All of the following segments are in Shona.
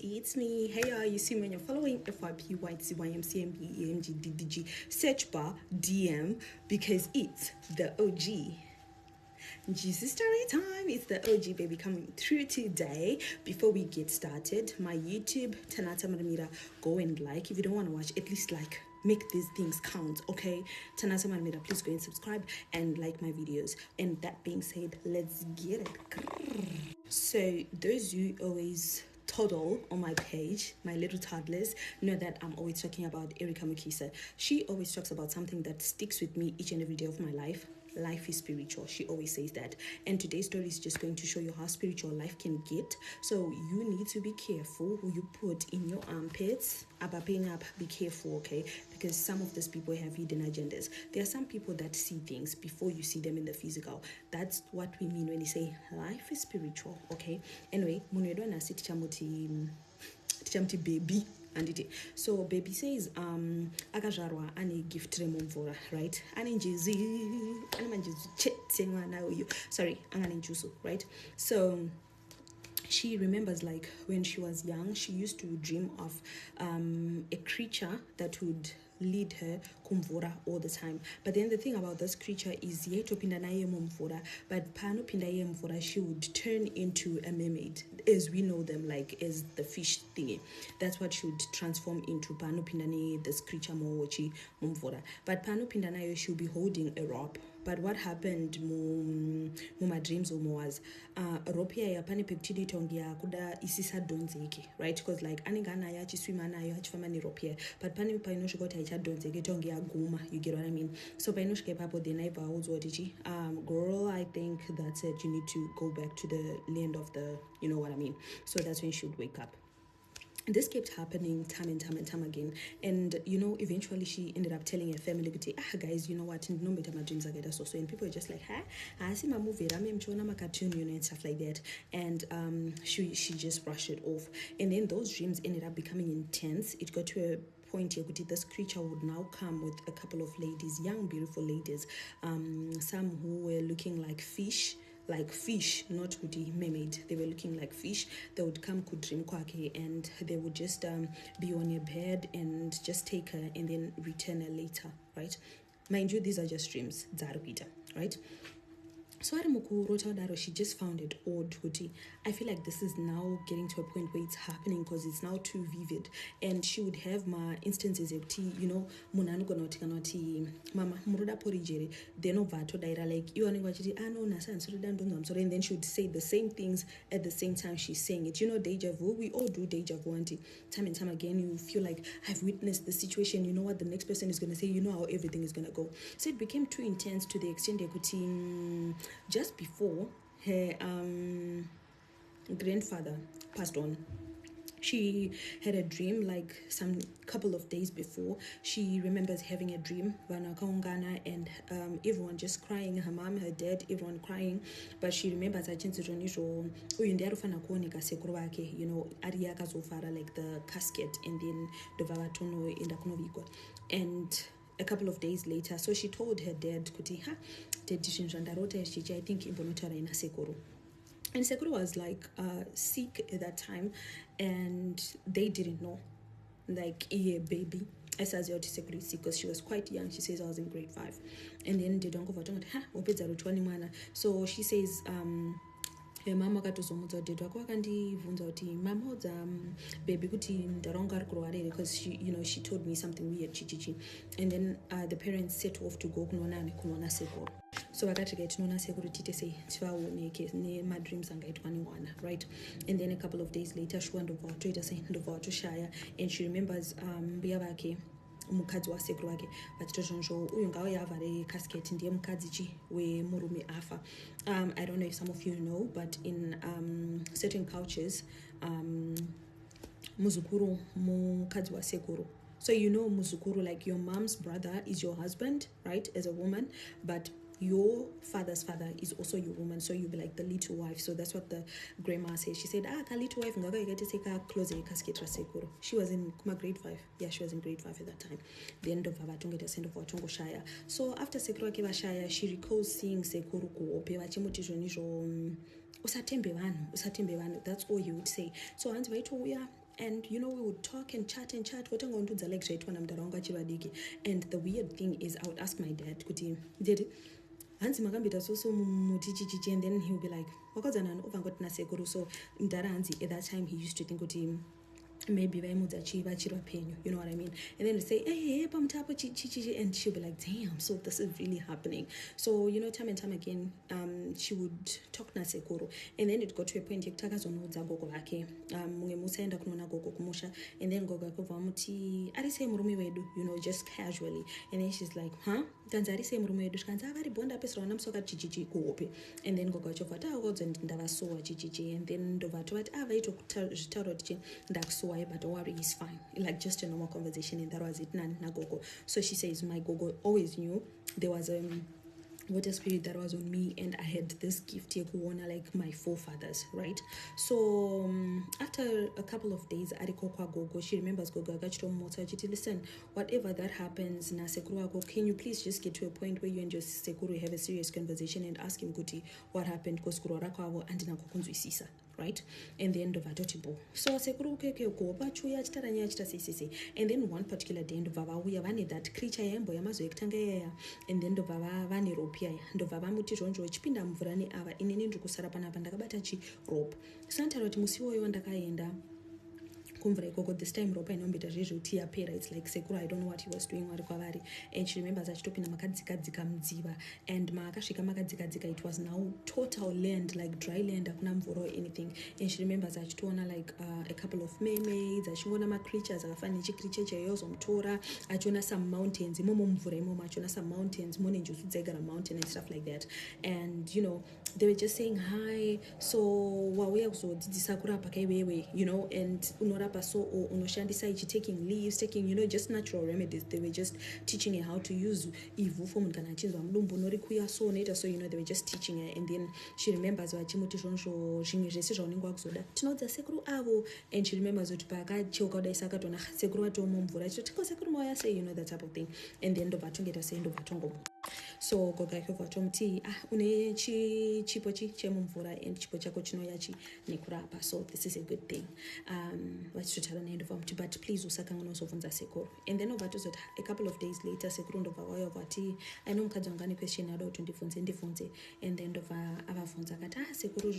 it's me. Hey, you see when you're following FYPYTCYMCMBEMGDDG search bar DM because it's the OG. Njuzu story time. It's the OG baby coming through today. Before we get started, my YouTube Tanata Maramira, go and like. If you don't want to watch, at least like. Make these things count, okay? Tanata Maramira, please go and subscribe and like my videos. And that being said, let's get it. So those who always toddle on my page, my little toddlers, know that I'm always talking about Erika Mukisa. She always talks about something that sticks with me each and every day of my life. Life is spiritual. She always says that. And today's story is just going to show you how spiritual life can get. So you need to be careful who you put in your armpits. Be careful, okay? Because some of these people have hidden agendas. There are some people that see things before you see them in the physical. That's what we mean when we say life is spiritual, okay? Anyway, baby. So baby says akazvarwa ane gift remumvura, right? Ane Njuzu sorry, angane Njuzu, right? So she remembers like when she was young, she used to dream of a creature that would lead her kumvura all the time. But then the thing about this creature is yetopinda naye mumvura, but pano pinda ye mvura, she would turn into a mermaid as we know them, like as the fish thingy. That's what she would transform into. Pano pinda naye this creature mochi mumvura, but pano pinda naye she'll be holding a rope. But what happened my dreams was rope ya pani peptidi tongia kuda isisa donzeki, right? Because like aningana ya chiswima nayo hachifama ni rope, but pani painoshikota ichadonzeki tongia guma, you get what I mean? So painoshike papo the neighbor also girl, I think that's it, you need to go back to the land of the, you know what I mean? So that's when she would wake up. And this kept happening time and time again. And, you know, eventually she ended up telling her family, guys, you know what, no matter my dreams I get so. And people were just like, I see my movie, I'm cartoon, you know, and stuff like that. And she just brushed it off. And then those dreams ended up becoming intense. It got to a point here, this creature would now come with a couple of ladies, young, beautiful ladies, some who were looking like fish, not kuti mermaid. They were looking like fish. They would come kudream kwake and they would just be on your bed and just take her and then return her later, right? Mind you, these are just dreams, right? So she just found it odd. I feel like this is now getting to a point where it's happening because it's now too vivid. And she would have my instances of you know, mama muruda porijere, then vato daira like you and and then she would say the same things at the same time she's saying it. You know, deja vu, we all do deja vu, auntie. Time and time again, you feel like I've witnessed the situation, you know what the next person is gonna say, you know how everything is gonna go. So it became too intense to the extent that just before her grandfather passed on, she had a dream like some couple of days before. She remembers having a dream and everyone just crying, her mom, her dad, everyone crying. But she remembers you know, like the casket and then the vavatono in the kunovigwa. And a couple of days later, so she told her dad, I think Sekoro. And Sekoro was like sick at that time, and they didn't know. Like, yeah, baby. I said because she was quite young. She says I was in grade 5. And then they don't go for so she says, mama katozomudza dad wako akandibvunza kuti mama udza baby kuti ndaronga ari kurwara because she told me something weird chichichi. And then the parents set off to go kunoona sekuru. So vakati tinoona sekuru tite sei tivaoneke nemadreams angaitwa newana, right? And then a couple of days later shuwa ndobva watoita sei ndobva watoshaya. And she remembers mbuya vake mukadzi wasekuru wake vachitozvonzvo uyu ngauya avhare casket ndiye mukadzi wemurume afa. I don't know if some of you know, but in certain cultures muzukuru mukadzi wasekuru. So you know muzukuru, like your mom's brother is your husband, right, as a woman, but your father's father is also your woman, so you'll be like the little wife. So that's what the grandma says. She said, ka little wife ngaka yekete seka close casket sekuru. She was in grade 5. Yeah, she was in grade 5 at that time. The end of Vavatungeta send of Vatungo Shire. So after Sekuru Akiva Shire, she recalls seeing Sekuru kuope vachimuti usatembe vanu. That's all he would say. So hands vaitoya And we would talk and chat kotanga undudza like zvaitwa namutara wangu achiri vadiki. And the weird thing is I would ask my dad kuti dad hanzi makambita soso muti chichichi, and then he would be like wakadzana ovangoti nasekuru. So mutara hanzi at that time he used to think kuti maybe vaimudza vachiri vapenyu, you know what I mean? And then we say, hey, pamutapo chichichi, and she'll be like, damn, so this is really happening. So time and time again, she would talk nasekuru, and then it got to a point yekutakazonoudza gogo vake mumwe musi aenda kunoona gogo kumusha, and then gogo akobva amuti arisei murume wedu, just casually. And then she's like, huh, tanzi arisei murume wedu, tikanzi avari bonda apesera vana musoka chichichi kuhope. And then gogo achobva ati akodza ndavasowa chichichi, and then ndobva tovati vaitozvitaura kuti ndakusowa, but don't worry, he's fine. Like just a normal conversation, and that was it. Nagogo. So she says my gogo always knew there was a water spirit that was on me, and I had this gift here, like my forefathers, right? So after a couple of days, arikokwa gogo, she remembers gogo agachitomuotsa chiti, listen, whatever that happens na sekuru wako, can you please just get to a point where you and your sekuru have a serious conversation and ask him kuti what happened, because sekuru rako avo andina kukunzwisisa, right? And then ndovatotibo, so sekuru kekeko pachuya achitaranya achitasisisi. And then one particular day ndobva vauya vane that creature yembo yamazo ekutanga yaya, and then ndobva vane rope yaya, ndobva vamuti zvonzvo chipinda mvura neava, inini ndiri kusara panapa ndakabata chirope. So antaura kuti musi iwoyo ndakaenda kumvura ikoko, this time ropa inombita zvezvekuti yapera. It's like sekuru, I don't know what he was doing vari kwavari. And she remembers achitopinda makadzikadzika mudziva, and maakasvika makadzikadzika, it was now total land, like dry land, hakuna mvura or anything. And she remembers achitoona like a couple of mermaids, achiona macreatures akafanana nechicreature chayozomutora, achiona some mountains imomo mumvura imomo, achiona some mountains, mone njuzu dzaigara mountain and stuff like that. And they were just saying hi, so wauya kuzodzidzisa kurapa kaiwewe, and unorapa so unoshandisa ichi, taking leaves, taking just natural remedies. They were just teaching her how to use ivhu for munhu kana achinzwa mudumbu norikuya so unoita so, they were just teaching her. And then she remembers vachimuti zvonzvo zvimwe zvese zvaunenge wakuzoda tinoudza sekuru avo. And she remembers kuti paakacheuka kudaisa akatona sekuru atomo mvura achitoti ko sekuru mauya sei, that type of thing. And then ndobva tongeta sei, ndobva tongomu. So gogo akobva tomuti une chipo chemumvura, and chipo chako chinoya nekurapa, so this is a good thing. Vachitotaura naye ndobva muti but please usakanganwa uzobvunza sekuru. And then obva tozoti a couple of days later sekuru ndobva vauya vati aino mukadzi wanga ane question ada kuti ndibvunze. And then ndobva avabvunza akati sekuru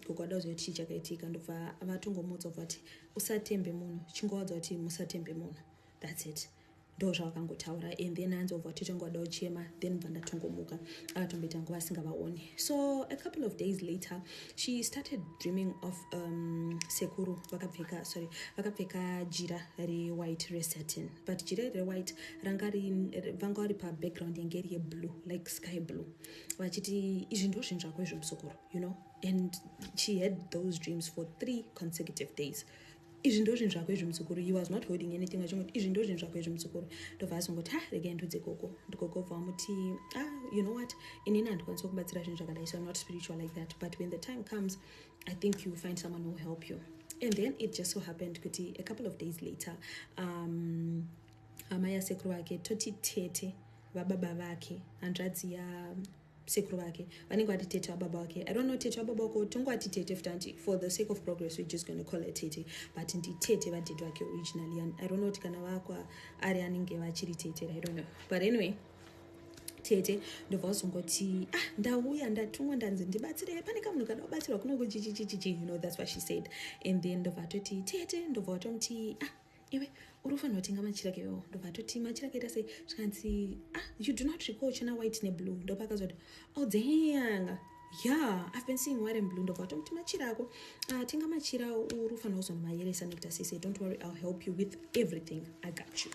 gogo ada kuziva kuti chii chakaitika. Ndobva vatongomudza vati usatembe munhu, chingowadza kuti musatembe munhu, that's it. ndo zvavakangotaura. And then anzobva tichongoda uchema, then bva ndatongomuka akatomboita nguva asingavaoni. So a couple of days later she started dreaming of sekuru vakapfeka jira rewhite resatin, but jira rewhite vanga vari pabackground yange iri yeblue, like sky blue, vachiti izvi ndo zvinhu zvako izvi musokoro, and she had those dreams for 3 consecutive days. Izvi ndo zvinhu zvako izvi mutsukuru. He was not holding anything, achingoti izvi ndo zvinhu zvako izvi mutsukuru. Ndobva azongoti regai ndudze gogo. Gogo bva amuti you know what, inini handikwanisa kubatsira zvinhu zvakadai, so I'm not spiritual like that, but when the time comes I think you will find someone who will help you. And then it just so happened kuti a couple of days later amai asekuru vake toti tete vababa vake, hanzvadzi sekuru vake vanenge vati tete wababa vake. I don't know tete wababa wako tongowati tete futanti, for the sake of progress we're just going to call it tete, but ndi tete vatete vake originally, and I don't know kuti kana vakwa ari anenge vachiri tete, I don't know, but anyway tete ndobva wazongoti ndauya ndatumwa ndanzi ndibatsire, pane kamunhu kada kubatsirwa kunongo chichichichi, that's what she said. And then ndobva toti tete, ndobva watomuti iwe urufanira kutenga machira kewo. Ndobva toti machira kaita sei, zvikanzi you do not recall china white neblue. Ndobva akazoti oh dang, yeah, I've been seeing white and blue. Ndobva tomuti machira ako tenga machira urufanira kuzonomayeresa nekuti asise, don't worry, I'll help you with everything, I got you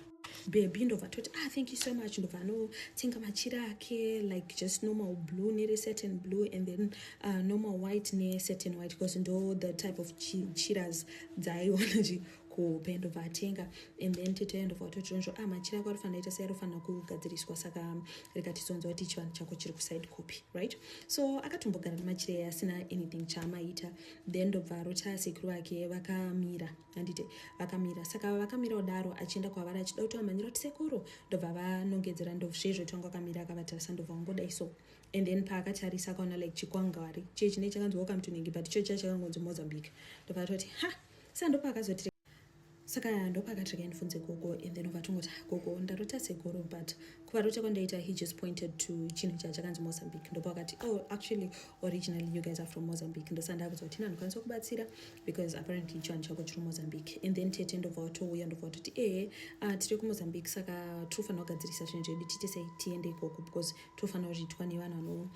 baby. Ndobva toti thank you so much. Ndobva anotenga machira ake, like just normal blue nere certain blue, and then normal white ne certain white, because ndo the type of chiras dzaiona kuhope. Ndobva atenga, and then tete ndobva watoti nzvo machira ako arifanira ita sei, arifanira kugadziriswa, saka rikatisonza kuti chivanhu chako chiri kuside copy, right? So akatombogara nemachira asina anything chaamaita. Then ndobva rota sekuru vake vakamira, handite vakamira, saka vakamira kudaro achienda kwavari achida kuti vamhanyira kuti sekuru. Ndobva vanongedzera ndozvezvo tanga akamira akavatarisa, ndobva vangodai so. And then paakatarisa akaona like chikwangwari chine chakanzi welcome to Ningi, but icho chakangonzi Mozambique. Ndobva toti sandopakazoti saka ndopakati rakaindifunze gogo, and then uvatongoti gogo ndarota segoro, but kuvarota kwandaita he just pointed to chinhu chachakanzi Mozambique. Ndopakati oh actually originally you guys are from Mozambique. Ndosandakuzwa kuti ndokwanisa kubatsira because apparently chivanhu chako chiri Mozambique. And then tete ndobva watouya ndobva watoti tiri kuMozambique saka tinofanira kugadzirisa zvinhu zvedu titi sei tiende ikoko because tinofanira kuitwa nevanhu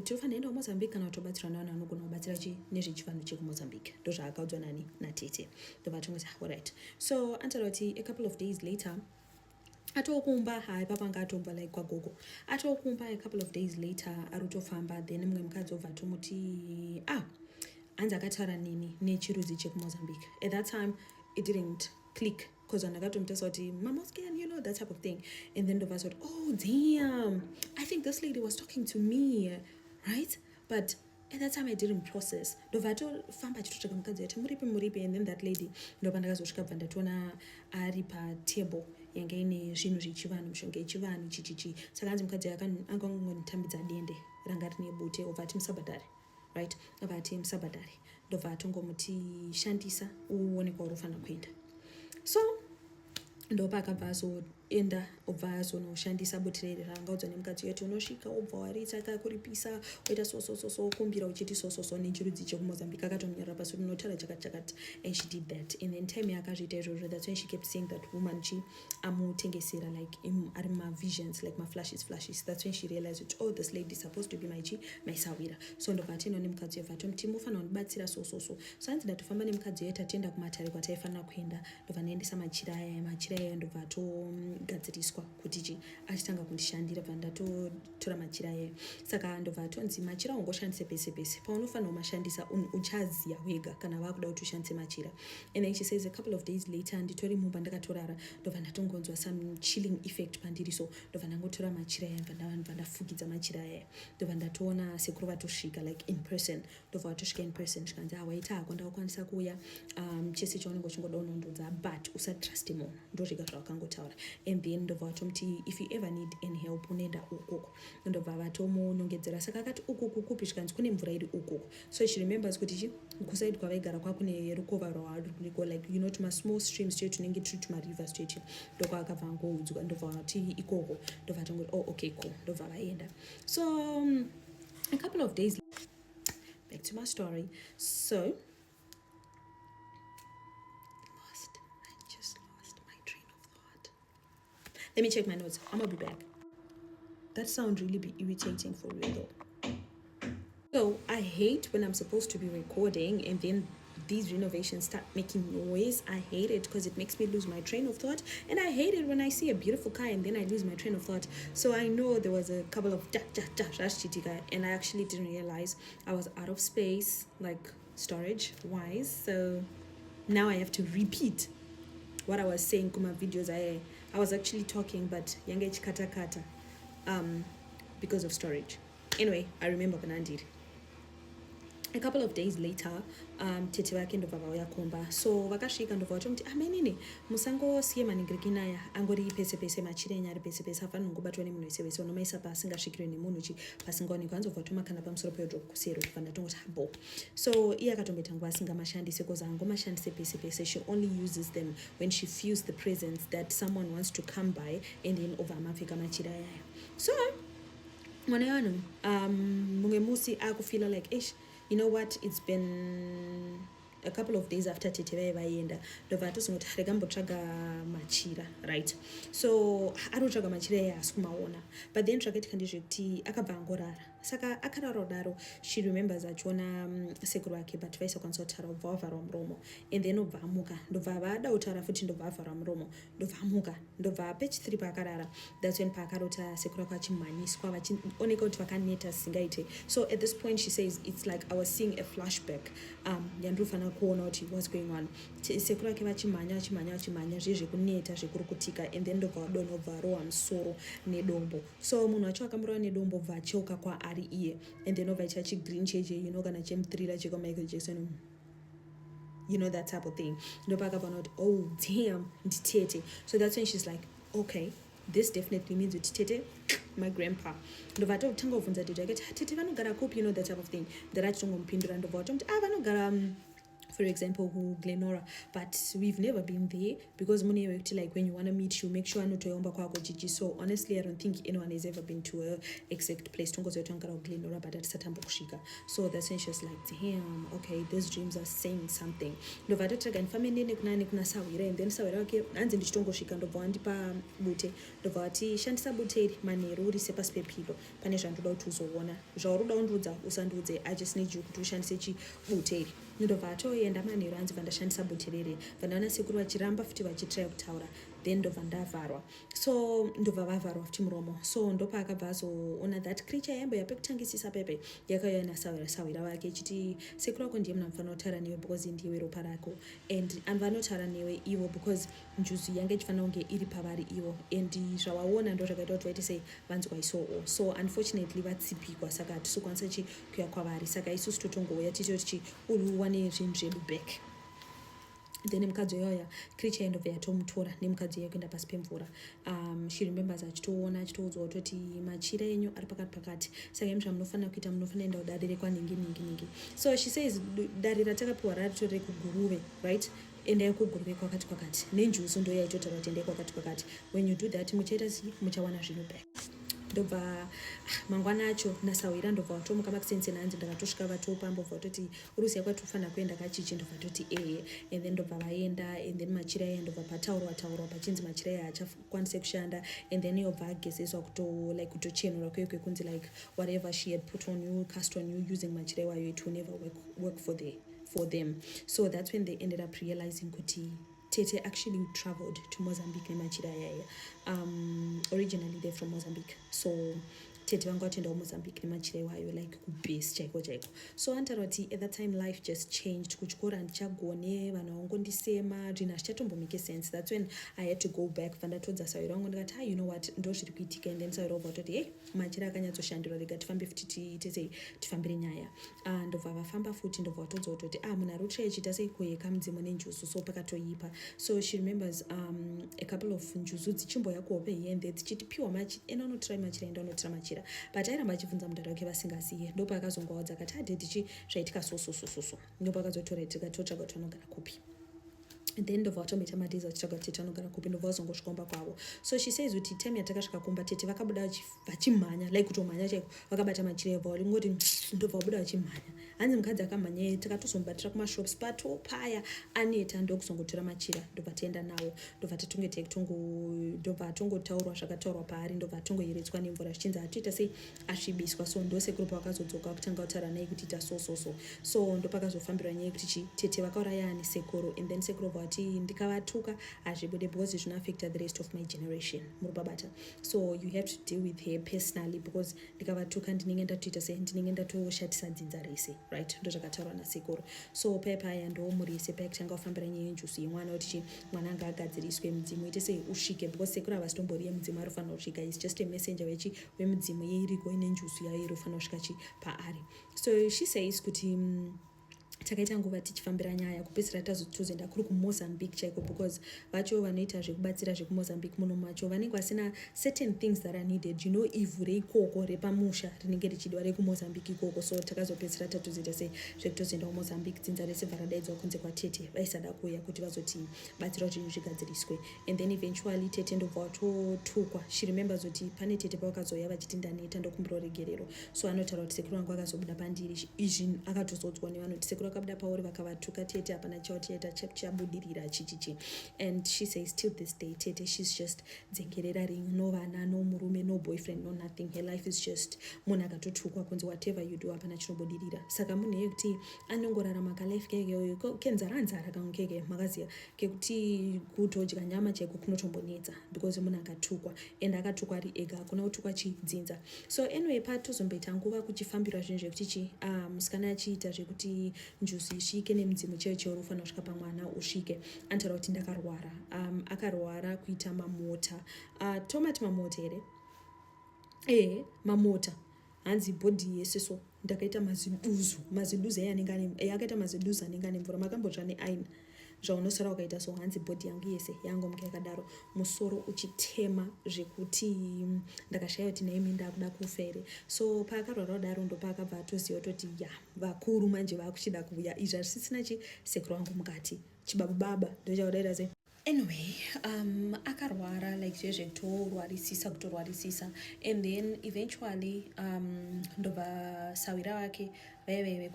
tinofanira enda kuMozambique kana kutobatsirwa nevanhu vanogona kubatsira nezvechivanhu chekuMozambique. Ndozvaakaudzwa nani natete. Ndobva tingoti alright. So antaroti a couple of days later atokumba hai papanga atomba like kwagogo atokumba a couple of days later arutofamba then mumwe mukadzi obva tomuti hanzi akataura nini nechirudzi chekuMozambique. At that time it didn't click because vanhu vakatomutesa kuti maMoscan, you know, that type of thing. And then ndobva sort oh damn, I think this lady was talking to me, right? But at that time I didn't process. Ndobva tofamba chitotsvaga mukadzi yati muripi. And then that lady ndobva ndakazosvika bva ndatoona ari patable yanga ine zvinhu zvechivanhu, mishonga yechivanhu chichichi. Saka hanzi mukadzi akangonditambidza dende ranga rine bute obva ati musabhadhari, right? Obva ati musabhadhari. Ndobva atongomuti shandisa uone kwauri ufanira kuenda. So ndopakabva azoenda obva azonoshandisa butiro iri raangaudzwa nemukadzi yoti unosvika obva waritsa akakuripisa oita so kumbira uchiti so nechirudzi chekuMozambique. Akatonyorera pasi kuti unotaura chakati. And she did that. And then time yakazviita izvozvo, that's when she kept saying that woman amutengesera like ari mavisions like maflashes. That's when she realized that oh, this lady is supposed to be my sawira. So ndobva atenda nemukadzi yobva tomti mufanira kundibatsira so hanzi ndatofamba nemukadzi yeta tienda kumatare kwataifanira kuenda. Ndobva ndaendesa machira aya ndobva gadziriswa kuti achitanga kundishandira bva ndatotora machira aya. Saka ndobva tonzi machira ungoshandise pese paunofanira kumashandisa uchaziya wega kana vakuda kuti ushandise machira. And then she says a couple of days later nditori mumba ndakatorara ndobva ndatongonzwa some chilling effect pandiri, so ndobva ndangotora machira aya ndobva ndafugidza machira aya. Ndobva ndatoona sekuru vatosvika like in person. Ndobva vatosvika in person zvikanzi waita hako ndakukwanisa kuuya chese chaunenge uchingoda unondodza but usatrust munhu, ndozvega zvavakangotaura. And then ndobva vatomuti if you ever need any help unoenda ukoko. Ndobva vatomunongedzera saka akati ukoko kupi zvikanzi kune mvura iri ukoko. So she remembers kuti kusaidi kwavaigara kwakune rukova rwariko like you know tumasmall streams chetu tunenge turi tumarivers chetu ndokwakabva angoudzwa. Ndobva vati ikoko. Ndobva vatongoti oh okay cool. Ndobva vaenda. So a couple of days back to my story. So I just lost my train of thought. Let me check my notes. I'm gonna be back. That sound really be irritating for real though. So I hate when I'm supposed to be recording and then these renovations start making noise. I hate it because it makes me lose my train of thought, and I hate it when I see a beautiful car and then I lose my train of thought. So I know there was a couple of and I actually didn't realize I was out of space, like storage wise. So now I have to repeat what I was saying kuma videos. I was actually talking but yanga ichikata because of storage. Anyway, I remember Banandiri. A couple of days later, tete vake ndobva vauya kumba. So vakasvika ndobva vatomti amenini musangosiye maningiriki naya angori pese machira enyari pese hafanira kungobatwa nemunhu wese unomaisa pasingasvikirwe nemunhu pasingaonekwa. Anzobva tomakana pamusoro pedrop kusero kubva ndatongoti habo. So iye akatomboita nguva asingamashandise because angomashandise pese. She only uses them when she feels the presence that someone wants to come by and then obva amapfeka machira yaya. So mwana yanu mumwe musi akufila like you know what, it's been a couple of days after tete vaienda ndobva atozongoti rekambotsvaga machira, right? So arotsvaga machira aya asi kumaona, but then zvakaitika ndezvekuti akabva angorara. Saka akarara kudaro she remembers achiona sekuru wake but vaisakwanisa kutaura obva avharwa muromo. And then obva amuka ndobva vada kutaura futi ndobva avharwa muromo ndobva amuka ndobva page 3 paakarara. That's when paakarota sekuru wake achimhanyiswa vachioneka kuti vakaneta zisingaite. So at this point she says it's like I was seeing a flashback yandofanira kuona kuti what's going on. Sekuru wake vachimhanya zvezvekuneta zvekurukutika and then ndobva vadonha obva arohwa musoro nedombo. So munhu wacho akamurova nedombo obva acheuka kwaari iye and then obva ichachi green cheche, you know, kana chemuthriller chekwa Michael Jackson, you know, that type of thing. Ndopakabva not oh damn nditete. So that's when she's like okay, this definitely means kuti tete my grandpa. Ndobva totanga kubvunza tete yake tete vanogara kupi, you know, that type of thing. Ndarachi tongomupindura ndobva vatomti vanogara for example Glenora, but we've never been there because money like when you want to meet you make sure anotoyomba kwako chichi. So honestly I don't think anyone has ever been to a exact place tongozoitangara Glenora but atisatamba kusvika. So that's when she was like damn, okay, those dreams are saying something. Ndobva tataga ndifambe ndiende kunani kuna Sawira, and then Sawira wake hanzi ndichitongosvika ndobva wandipa bute, ndobva wati shandisa bute iri manheru urise pasi pepilo, pane zvandoda kuti uzoona, zvauri undiudza usandiudze, I just need you kuti ushandise chibute iri. Ndobva atoenda manheru hanzi vandashandisa bute riri, vandaona sekuru vachiramba futi vachitrai kutaura, then ndobva ndavharwa. So ndobva vavharwa futi muromo. So ndopa akabva azoona that creature yambo yapekutangisisa pepe yakauya naSawira wake ichiti sekuru wako ndiye munhu anofanira kutaura newe because ndiwe ropa rako, and vanotaura newe ivo because njuzu yange ichifanira kunge iri pavari ivo, and zvavaona ndo zvakaita kuti vaite sei vanzwa isowo. So unfortunately vatsipikwa saka hatisokwanisa chi kuya kwavari, saka isusu totongouya tichoti uri uwane zvinhu zvedu back. Then mukadzi yoya creature endobva yatomutora nemukadzi yoya kuenda pasi pemvura. She remembers achitoona achitoudzwa kutoti machira enyu ari pakati, saka imi zvamunofanira kuita munofanira enda kudarire kwaningi. So she says dare ratakapiwa ratori rekuguruve, right? Endai kuguruve kwakati nenjuzu ndo yaitotaura kuti endai kwakati. When you do that muchaita muchawana zvinhu back. Ndobva mangwana acho naSawira ndobva watomuka makusensena hanzi ndakatosvika vatopamba bva watoti urusi yakwatofanira kuenda kachichi, ndobva toti and then ndobva vaenda, and then machira aya ndobva pataurwa pachinzi machira aya haachakwanise kushanda, and then yobva agezeswa kutochenura kweye kwekunzi like whatever she had put on you, cast on you using machira iwayo, it will never work for them. So that's when they ended up realizing kuti Tete actually traveled to Mozambique nemachira yaya. Originally they're from Mozambique. So Tete vanga vatenda kuMozambique nemachira iwayo like kubase chaiko. So antaura kuti at that time life just changed. Kuchikora handichagone, vanhu vangondisema, zvinhu hazvichatombomake sense. That's when I had to go back. Vandatodza Sawira wangu ndikati you know what, ndo zviri kuitika, and then Sawira wabva watoti hey, machira akanyatsoshandira, rega tifambe futi tifambire nyaya. Ndobva vafamba futi, ndobva watodza kutoti munhu ari kutsvaya chiita sei kuyeka mudzimu nenjuzu, so pakatoipa. So she remembers a couple of njuzu dzichimboya kuhope here and there dzichiti piwa machi enda unotira machira, enda unotira machira, but airamba achibvunza mudhara wake vasingaziye. Ndopakazongovaudza akati hadhetichi zvaitika so. Ndopakazotora tikatotsvaga kuti vanogara kupi. Then ndobva vatomboita madhiza vachitsvaga kuti Tete vanogara kupi, ndobva vazongosvikomba kwavo. So she says kuti time yatakasvika kumba Tete vakabuda vachimhanya, like kutomhanya chaiko, vakabata machira ebva varingoti ndobva vabuda vachimhanya. Hanzi mukadzi akamhanya takatozomubatira kumashops patopaya aneta ndokuzongotora machira, ndobva taenda nawo, ndobva ndobva atongotaurwa zvakataurwa paari, ndobva atongoyeretswa nemvura zvichinzi atoita sei asvibiswa. So ndosekuru pavakazodzoka kutanga kutaura naye kuti ita so ndopakazofambirwa nyaya yekuti Tete vakauraya sekuru, and then sekuru vati ndikavatuka hazvibude because zvinoaffecta the rest of my generation, murubabata. So you have to deal with her personally because ndikavatuka ndinenge ndatoita sei, ndinenge ndatoshatisa dzinza rese, right? Ndo zvakataurwa nasekuru. So paya ndomurese paya kutanga kufambira nyaya yenjuzu yemwana kuti mwana anga agadziriswe mudzimu ite sei usvike, because sekuru havasitombori yemudzimu arofanira kusvika, is just a messenger wemudzimu yeiriko ine njuzu yayo irofanira kusvika paari. So she says kuti takaita nguva tichifambira nyaya kupedzisira tozoenda kuri kuMozambique chaiko, because vacho vanoita zvekubatsira zvekuMozambique muno macho vanenge vasina certain things that are needed, you know, ivhu reikoko repamusha rinenge richidiwa rekuMozambique ikoko. So takazopedzisira tatozoita sei zvekutozoenda kuMozambique, dzinza rese bvaradaidzwa kunze kwaTete vaisada kuuya kuti vazotibatsira kuti zvigadziriswe, and then eventually Tete ndobva watotukwa. She remembers kuti pane Tete pavakazoya vachiti ndaneta ndokumbira regerero. So anotaura kuti sekuru wangu akazobuda pandiri, izvi akatozodzwa nevanhu kuti sekuru akabuda pauri vakavatuka Tete hapana chautieta chabudirira chichichi. And she says till this day Tete, she's just dzengerera ring, no vana, no murume, no boyfriend, no nothing. Her life is just munhu akatotukwa kunzi whatever you do hapana chinobudirira. Saka munhu yekuti anongorarama kalife keke kenzara kangu keke makaziya kekuti kutodya nyama chaiko kunotombonetsa because munhu akatukwa, and akatukwa ari ega, hakuna kutukwa chidzinza. So anyway patozomboita nguva kuchifambirwa zvinhu zvekuti musikana achiita zvekuti njuzu isvike nemudzimu chaiwo chauri ufanira kusvika pamwana usvike. Anotaura kuti ndakarwara, akarwara kuita mamota, tomati mamota here, mamota hanzi bhodhi yeseso ndakaita maziduzu aya akaita maziduzu anenge ane mvura, makambotsva neaina zvaunosara ukaita so hanzi bhodhi yangu yese yangomuka yakadaro, musoro uchitema zvekuti ndakashaya kuti naimi ndakuda kufa here. So paakarwara kudaro ndo paakabva atoziva toti ya vakuru manje vakuchida kuuya, izvi hazvisisina chisekuru wangu mukati, chibaba ndochaudaita sei. Anyway, akarwara like kutorwarisisa and then eventually ndobva sawira wake vaive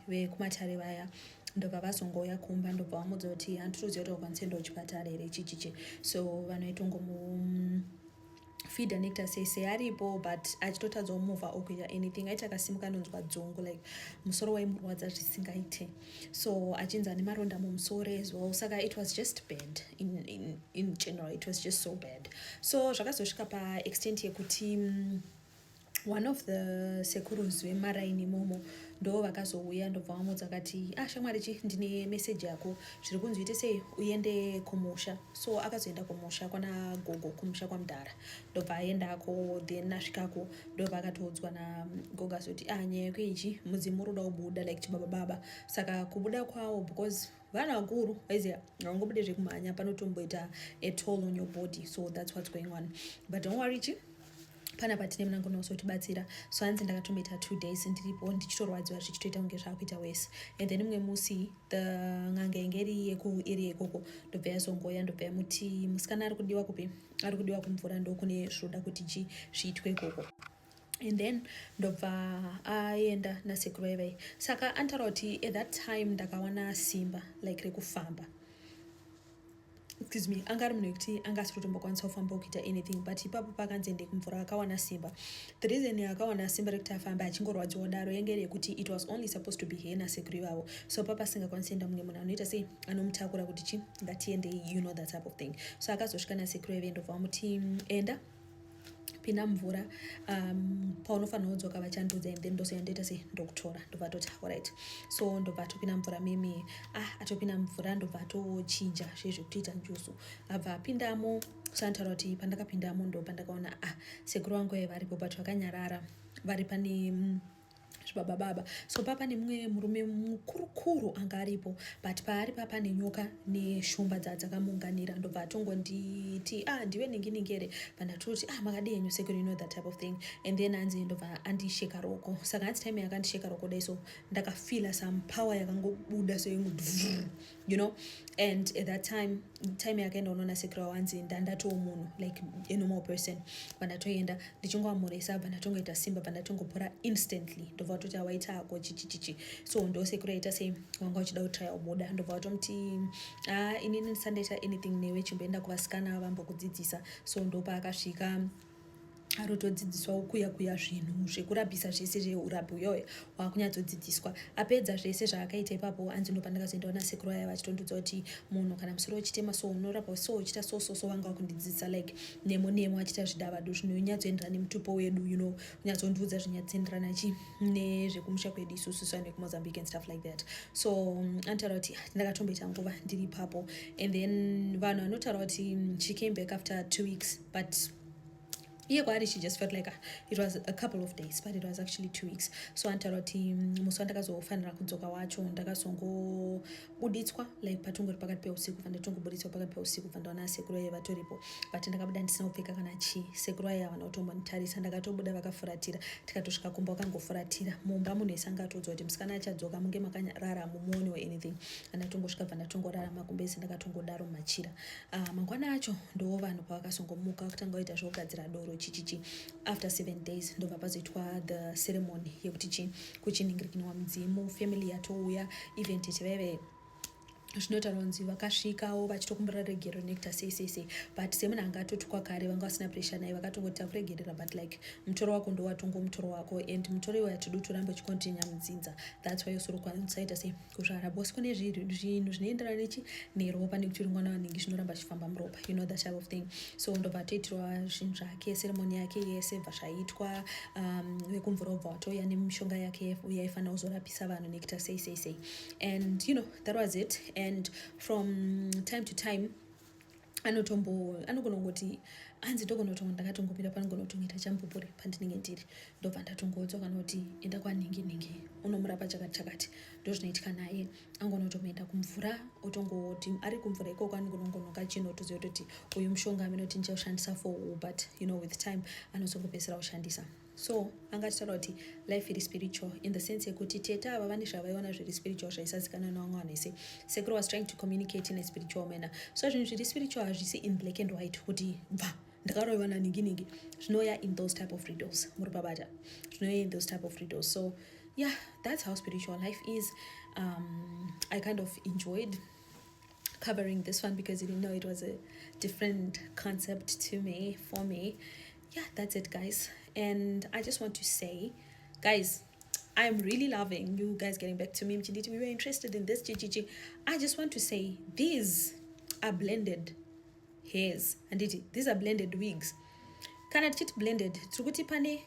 vekumatare vaya ndobva vazongoya kumba, ndobva vamudza kuti handitoziva kuti wakwanisa enda kuchipatara here chichichi. So vanoitongomufeeda nectar sei aripo, but achitotadza kumuvha okuita anything. Aiti akasimuka anonzwa dzungu, like musoro waimurwadza zvisingaite, so achinzi ane maronda mumusoro as well. Saka it was just bad in general, it was just so bad. So zvakazosvika paextent yekuti one of the sekurus vemaraini momo ndo vakazouya ndobva vamudza kati shamwari ndine meseji yako, zviri kunzi uite sei uende kumusha. So akazoenda kumusha kwana gogo, kumusha kwamudhara, ndobva aendako. Then asvikako ndobva akatoudzwa nagogo azoti nyaya yako ichi mudzimu uroda kubuda like chibaba. Saka kubuda kwawo, because vanhu vakuru vaiziva havangobude zvekumhanya, panotomboita a toll on your body, so that's what's going on. But don't worry pana patine munango nosotibatsira. So hanzi ndakatomboita 2 days ndiripo ndichitorwadziwa zvichitoita kunge zvakuita wese. And then mumwe musi the ng'anga inge iri ikoko ndobva yazongoya, ndobva yamuti musikana ari kudiwa kupi, ari kudiwa kumvura, ndokune zvoda kuti zviitwe ikoko. And then ndobva aenda nasekuru vaivai. Saka antaura kuti at that time ndakawana simba like rekufamba, excuse me, anga ari munhu wekuti anga asitotombokwanisa kufamba kuita anything, but ipapo pakanzi ende kumvura akawana simba. The reason akawana simba rekuti afambe achingorwadziwa daro yange rekuti it was only supposed to be here nasekuru ivavo, so papa asingakwanisi enda mumwe munhu anoita sei anomutakura kuti ngatiendei, you know, that type of thing. So akazosvika nasekuru ivai ndobva vamuti enda pinda mvura, paunofanira kudzoka vachandudza, and then ndosoendoita sei ndokutora. Ndobva atoti alright, so ndobva atopinda mvura mimi atopinda mvura, ndobva atochinja zvezvekutoita njuzu. Abva apindamo, so anotaura kuti pandakapindamo ndo pandakaona sekuru vangu varipo, but vakanyarara vari pane zvibaba. So papa nemumwe murume mukurukuru anga aripo, but paari papa nenyoka neshumba dzakamunganira. Ndobva atongonditi ndive ninginingere, pandatoti makadii henyu sekuru, you know, that type of thing. And then hanzi ndobva andisheka roko. Saka hanzi time yakandisheka roko dai, so ndakafila some power yakangobuda so you know. And at that time yakaenda unoona sekuru wanzi ndandatoo munhu like a normal person. Pandatoenda ndichingowamuresa, pandatongoita simba, pandatongopora instantly. Ndobva watoti awaita ako chichichichi. So ndo sekuru aita sei wanga uchida kutraya kubuda. Ndobva watomti inini ndisandaita anything newe, chimboenda kuvasikana vambokudzidzisa. So ndopa akasvika arotodzidziswa kuya zvinhu zvekurapisa zvese zveurapi uyoyo wakunyatsodzidziswa. Apedza zvese zvaakaita ipapo, hanzi ndo pandakazoendawo nasekuru aya vachitondudza kuti munhu kana musoro uchitema so unorapa so uchita so wanga wakundidzidzisa like nemo achita zvidavado zvinonyatsoenderana nemutupo wedu, you know, unyatsondiudza zvinyatsoenderana nezvekumusha kwedu isusu sane kuMozambique and stuff like that. So anotaura kuti ndakatomboita nguva ndiri ipapo. And then vanhu vanotaura kuti she came back after 2 weeks, but she just felt like it was a couple of days, but it was actually 2 weeks. So anotaura kuti musi wandakazofanira kudzoka wacho ndakazongobuditswa like patongori pakati peusiku, pandatongobuditswa pakati peusiku pandaona sekuru aya vatoripo, but ndakabuda ndisina kupfeka kana chii. Sekuru aya havana kutombonditarisa, ndakatobuda vakafuratira, tikatosvika kumba vakangofuratira mumba. Munhu wese angatodzwa kuti musikana achadzoka munge makanyarara mumuone or anything. Andatongosvika bva ndatongorara kumbezi ndakatongodaro machira. Mangwana acho ndo vanhu pavakazongomuka kutanga kuita zvokugadzira doro chichichi. After 7 days ndobva pazoitwa the ceremony yekuti kuchiningirikinwa mudzimu. Family yatouya, event yetivaive zvinotaura kunzi vakasvikawo vachitokumbira regero nectar sei, but semunhu anga atotwa kare vanga vasina pressure naye, vakatongoti akuregerera, but like mutoro wako ndo watongo mutoro wako, and mutoro iwo yatidi utoramba uchikontinya mudzinza. That's why yosoro kwasaita sei kuzvara bosi kune zvinhu zvinoenderana neropa, nekuti mwana wanenge zvinoramba chifamba muropa, you know, that type of thing. So ndobva toitirwa zvinhu zvake, ceremony yake yese bva zvaitwa. Vekumvura ubva watouya nemishonga yake yaifanira kuzorapisa vanhu nectar sei, and you know, that was it. And from time to time anogona kungoti hanzi ndogona kutongo ndakatongopinda panogona kutongoita chambupuri pandinenge ndiri ndobva ndatongodzoka noti enda kwaningi unomurapa chakati chakati ndozvinoitika naye. Angona kutoenda kumvura otongoti ari kumvura ikoko anogona kungonoka chino otoziva kutoti uyu mushonga aminoti ndichaushandisa for but with time anozongopedzisira kushandisa. So angataura kuti life iri spiritual in the sense yekuti teta ava vane zvavaiona zviri spiritual zvaisazikanwa nevamwe vanhu vese. Sekuru was trying to communicate in a spiritual manner. So zvinhu zviri spiritual hazvisi in black and white kuti bva ndakaroiwana ningi zvinoya in those type of riddles muripabata zvinoya in those type of riddles. So yeah, that's how spiritual life is. I kind of enjoyed covering this one because I didn't know it was a different concept to me, for me. Yeah, that's it, guys. And I just want to say, guys, I'm really loving you guys getting back to me. We were interested in this. I just want to say, these are blended hairs. And these are blended wigs. Can I cheat blended? Truguti pane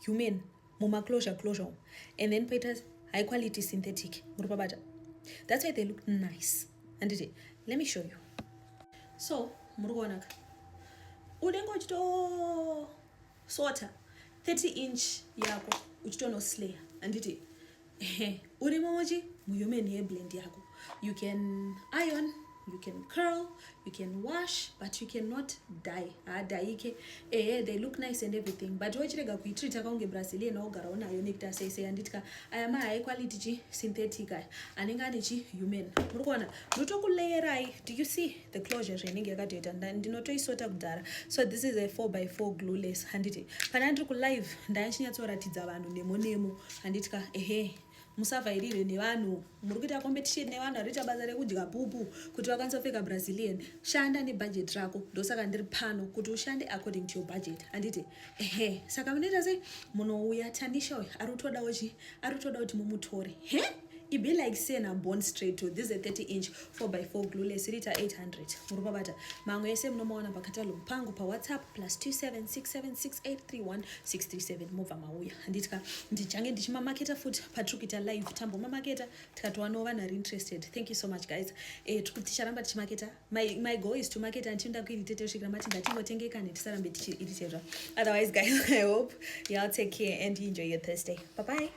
human, muma closure. And then painters high quality synthetic. That's why they look nice. And let me show you. So, murugonaka. Udengo chito sorta 30-inch yako uchitono slayer anditi uri momoji muhuman hair blend yako. You can iron, you can curl, you can wash, but you cannot dye. Dye they look nice and everything, but wachirega kuitreat akaunge Brazilian ogara unayo nekta say anditka ayama high quality synthetic anenga nechi human. Murukona ndotokuleyerai. Do you see the closure renenge yakatoita ndinotoisota kudhara. So this is a 4x4 glueless handiti pana ndiri ku live ndachinyatsoratidza vanhu nemo handitka musavhairire nevanhu muri kuita competition nevanhu varita basa rekudya pupu kuti vakwanisa kupfeka Brazilian. Shanda nebudget rako. Ndosaka ndiri pano kuti ushande according to your budget. Anditi saka munoita sei munouya Tanisha uyu aritoda kuti mumutore it be like sena born straight to this is a 30-inch 4x4 glueless rita 800 murupabata. Mamwe ese munomaona pakatalog pangu pa WhatsApp +2767683167 mobva mauya. Handitka ndichange ndichimamaketa futi patrikuita live tambo mamaketa tikatowana vanhu ari interested. Thank you so much, guys. Ticharamba tichimaketa. My goal is to market until ndakuiritete kusvikira mati ngatingotengeka netisarambe tichiiritera. Otherwise, guys, I hope y'all take care and enjoy your Thursday. Bye bye.